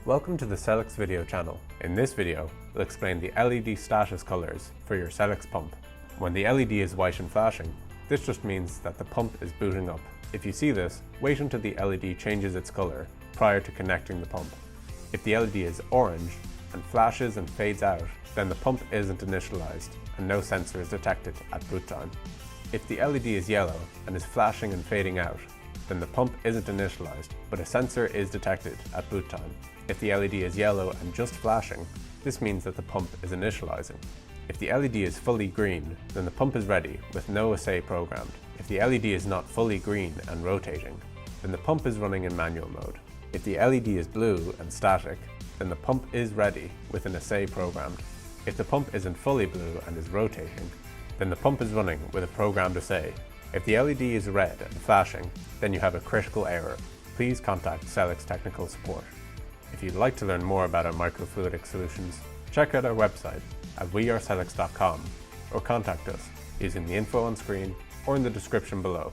Welcome to the Celix video channel. In this video, we'll explain the LED status colors for your Celix pump. When the LED is white and flashing, this just means that the pump is booting up. If you see this, wait until the LED changes its color prior to connecting the pump. If the LED is orange and flashes and fades out, then the pump isn't initialized and no sensor is detected at boot time. If the LED is yellow and is flashing and fading out, then the pump isn't initialized, but a sensor is detected at boot time. If the LED is yellow and just flashing, this means that the pump is initializing. If the LED is fully green, then the pump is ready with no assay programmed. If the LED is not fully green and rotating, then the pump is running in manual mode. If the LED is blue and static, then the pump is ready with an assay programmed. If the pump isn't fully blue and is rotating, then the pump is running with a programmed assay. If the LED is red and flashing, then you have a critical error. Please contact Celix technical support. If you'd like to learn more about our microfluidic solutions, check out our website at wearecelix.com or contact us using the info on screen or in the description below.